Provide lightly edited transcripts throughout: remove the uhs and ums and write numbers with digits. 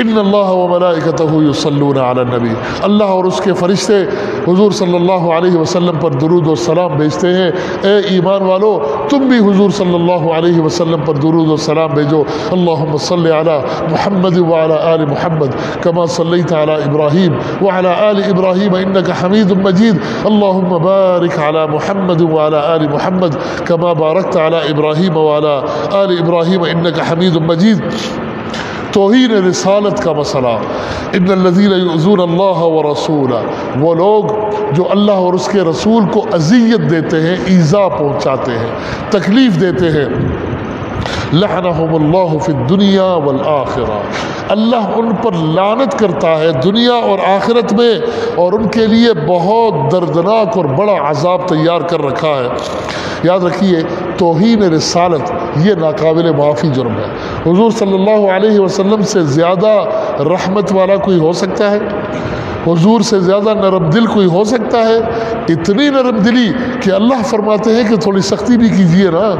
ان اللہ وملائکتہ یصلون علی النبی، اللہ اور اس کے فرشتے حضور صلی اللہ علیہ وسلم پر درود و سلام بھیجتے ہیں۔ اے ایمان والو تم بھی حضور صلی اللہ علیہ وسلم پر درود و سلام بھیجو۔ اللہم صلی علی محمد وعلی آل محمد کما صلیت علی ابراہیم وعلی آل ابراہیم انک حمید مجید۔ اللہم بارک علی محمد وعلی آل محمد کما بارکت علی ابراہیم وعلی آل ابراہیم انک حمید مجید۔ توہین رسالت کا مسئلہ، ان الذین یؤذون اللہ ورسولہ، وہ لوگ جو اللہ اور اس کے رسول کو اذیت دیتے ہیں، ایذا پہنچاتے ہیں، تکلیف دیتے ہیں، لعنہم اللہ فی الدنیا والآخرہ، اللہ ان پر لعنت کرتا ہے دنیا اور آخرت میں، اور ان کے لیے بہت دردناک اور بڑا عذاب تیار کر رکھا ہے۔ یاد رکھیے توہین رسالت یہ ناقابل معافی جرم ہے۔ حضور صلی اللہ علیہ وسلم سے زیادہ رحمت والا کوئی ہو سکتا ہے؟ حضور سے زیادہ نرم دل کوئی ہو سکتا ہے؟ اتنی نرم دلی کہ اللہ فرماتے ہیں کہ تھوڑی سختی بھی کیجئے نا،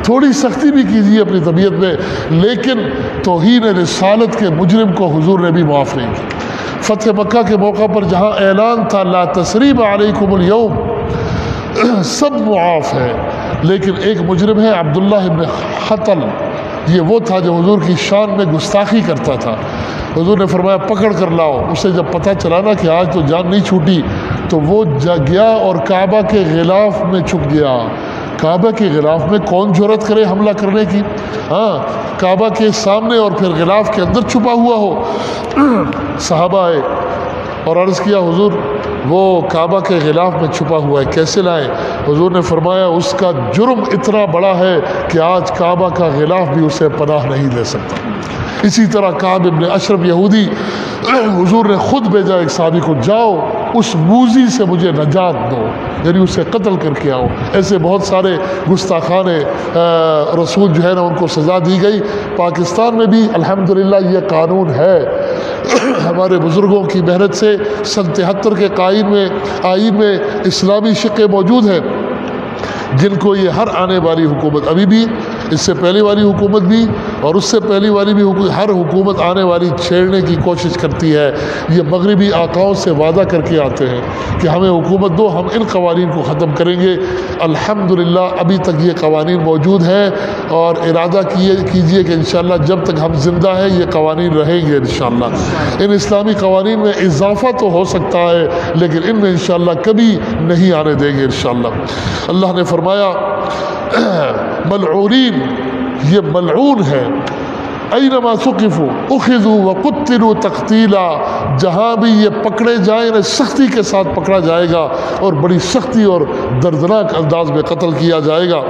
تھوڑی سختی بھی کیجئے اپنی طبیعت میں، لیکن توہین رسالت کے مجرم کو حضور نے بھی معاف نہیں کیا۔ فتح مکہ کے موقع پر جہاں اعلان تھا لا تثریب علیکم اليوم، سب معاف ہے، لیکن ایک مجرم ہے عبداللہ ابن حطل، یہ وہ تھا جو حضور کی شان میں گستاخی کرتا تھا۔ حضور نے فرمایا پکڑ کر لاؤ۔ اسے جب پتہ چلا نا کہ آج تو جان نہیں چھوٹی، تو وہ گیا اور کعبہ کے غلاف میں چھپ گیا۔ کعبہ کے غلاف میں کون جرأت کرے حملہ کرنے کی؟ ہاں، کعبہ کے سامنے اور پھر غلاف کے اندر چھپا ہوا ہو۔ صحابہ آئے اور عرض کیا حضور وہ کعبہ کے غلاف میں چھپا ہوا ہے، کیسے لائیں؟ حضور نے فرمایا اس کا جرم اتنا بڑا ہے کہ آج کعبہ کا غلاف بھی اسے پناہ نہیں دے سکتا۔ اسی طرح کعب ابن اشرف یہودی، حضور نے خود بھیجا ایک صحابی کو، جاؤ اس موذی سے مجھے نجات دو، یعنی اسے قتل کر کے آؤ۔ ایسے بہت سارے گستاخان رسول جو ہے نا ان کو سزا دی گئی۔ پاکستان میں بھی الحمدللہ یہ قانون ہے، ہمارے بزرگوں کی محنت سے سن 73 کے آئین میں اسلامی شقیں موجود ہیں، جن کو یہ ہر آنے والی حکومت، ابھی بھی اس سے پہلی والی حکومت بھی اور اس سے پہلی والی بھی ہر حکومت آنے والی چھیڑنے کی کوشش کرتی ہے۔ یہ مغربی آقاؤں سے وعدہ کر کے آتے ہیں کہ ہمیں حکومت دو، ہم ان قوانین کو ختم کریں گے۔ الحمدللہ ابھی تک یہ قوانین موجود ہیں، اور ارادہ کیجئے کہ انشاءاللہ جب تک ہم زندہ ہیں یہ قوانین رہیں گے انشاءاللہ۔ ان اسلامی قوانین میں اضافہ تو ہو سکتا ہے، لیکن ان میں انشاءاللہ کبھی نہیں آنے دیں گے انشاءاللہ۔ اللہ نے فرمایا ملعونین، یہ ملعون ہے، اینما ثقفوا اخذوا وقتلوا تقتیلا، جہاں بھی یہ پکڑے جائیں انہیں سختی کے ساتھ پکڑا جائے گا اور بڑی سختی اور دردناک انداز میں قتل کیا جائے گا۔